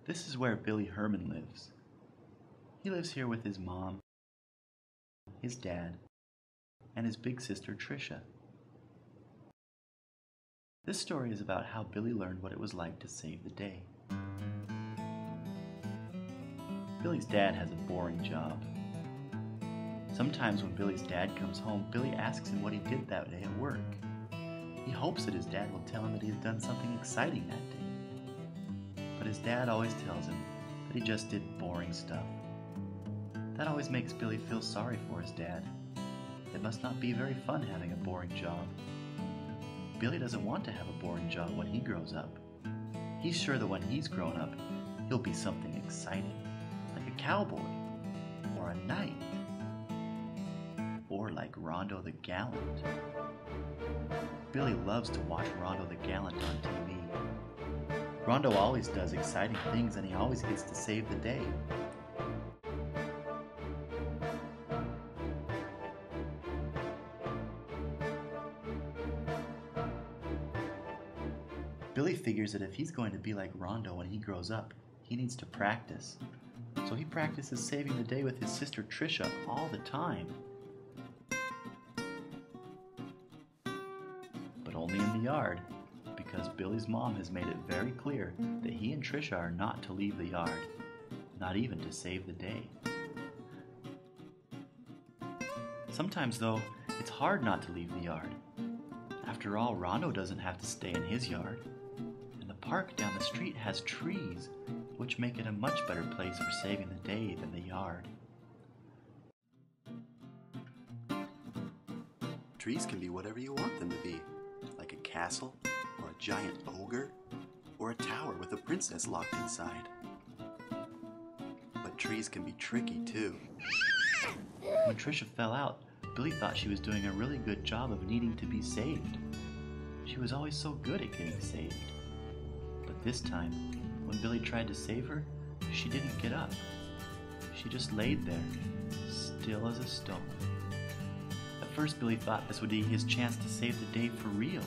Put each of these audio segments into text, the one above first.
This is where Billy Herman lives. He lives here with his mom, his dad, and his big sister Tricia. This story is about how Billy learned what it was like to save the day. Billy's dad has a boring job. Sometimes when Billy's dad comes home, Billy asks him what he did that day at work. He hopes that his dad will tell him that he has done something exciting that day. But his dad always tells him that he just did boring stuff. That always makes Billy feel sorry for his dad. It must not be very fun having a boring job. Billy doesn't want to have a boring job when he grows up. He's sure that when he's grown up, he'll be something exciting, like a cowboy, or a knight, or like Rondo the Gallant. Billy loves to watch Rondo the Gallant on TV. Rondo always does exciting things and he always gets to save the day. Billy figures that if he's going to be like Rondo when he grows up, he needs to practice. So he practices saving the day with his sister Tricia all the time. But only in the yard, because Billy's mom has made it very clear that he and Tricia are not to leave the yard, not even to save the day. Sometimes, though, it's hard not to leave the yard. After all, Rondo doesn't have to stay in his yard. And the park down the street has trees, which make it a much better place for saving the day than the yard. Trees can be whatever you want them to be, like a castle, or a giant ogre, or a tower with a princess locked inside. But trees can be tricky too. When Tricia fell out, Billy thought she was doing a really good job of needing to be saved. She was always so good at getting saved. But this time, when Billy tried to save her, she didn't get up. She just laid there, still as a stone. At first, Billy thought this would be his chance to save the day for real.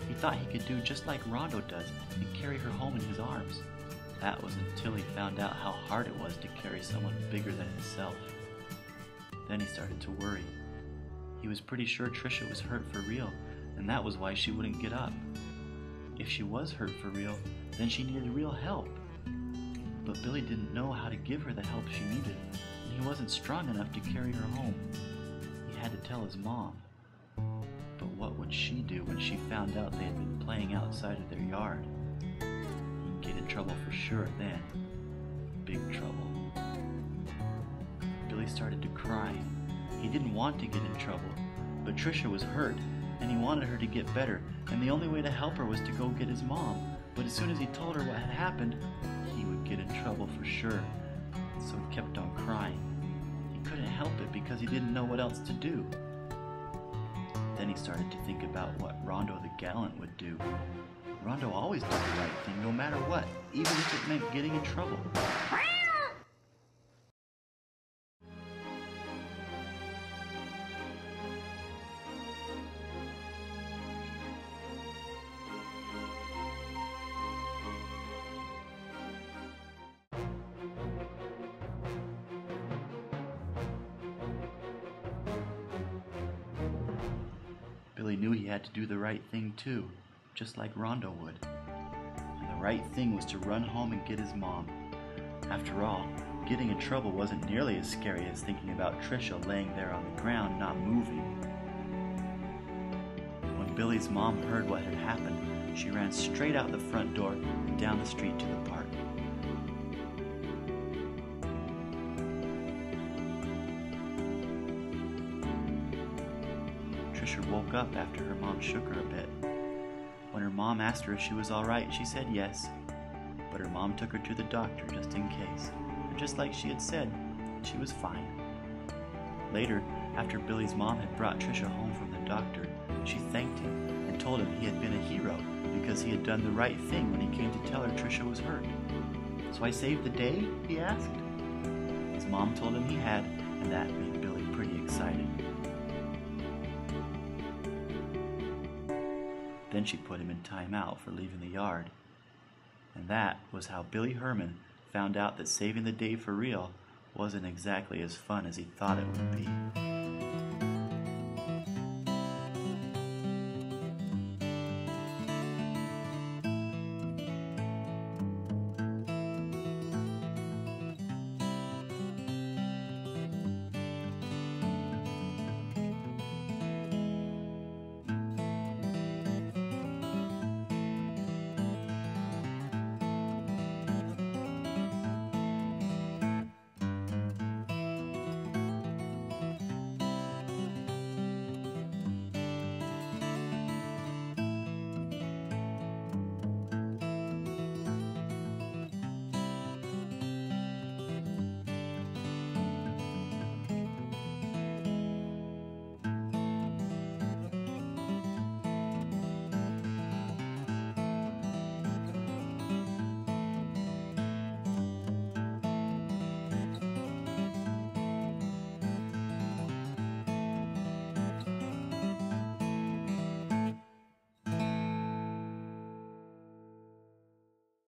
He thought he could do just like Rondo does and carry her home in his arms. That was until he found out how hard it was to carry someone bigger than himself. Then he started to worry. He was pretty sure Tricia was hurt for real, and that was why she wouldn't get up. If she was hurt for real, then she needed real help. But Billy didn't know how to give her the help she needed, and he wasn't strong enough to carry her home. He had to tell his mom. But what would she do when she found out they had been playing outside of their yard? He'd get in trouble for sure then. Big trouble. Billy started to cry. He didn't want to get in trouble, but Tricia was hurt, and he wanted her to get better, and the only way to help her was to go get his mom. But as soon as he told her what had happened, he would get in trouble for sure. So he kept on crying. He couldn't help it because he didn't know what else to do. Then he started to think about what Rondo the Gallant would do. Rondo always did the right thing no matter what, even if it meant getting in trouble. Billy knew he had to do the right thing too, just like Rondo would. And the right thing was to run home and get his mom. After all, getting in trouble wasn't nearly as scary as thinking about Tricia laying there on the ground not moving. When Billy's mom heard what had happened, she ran straight out the front door and down the street to the park. Tricia woke up after her mom shook her a bit. When her mom asked her if she was all right, she said yes, but her mom took her to the doctor just in case. And just like she had said, she was fine. Later, after Billy's mom had brought Tricia home from the doctor, she thanked him and told him he had been a hero because he had done the right thing when he came to tell her Tricia was hurt. "So I saved the day?" he asked. His mom told him he had, and that made Billy pretty excited. Then she put him in time out for leaving the yard. And that was how Billy Herman found out that saving the day for real wasn't exactly as fun as he thought it would be.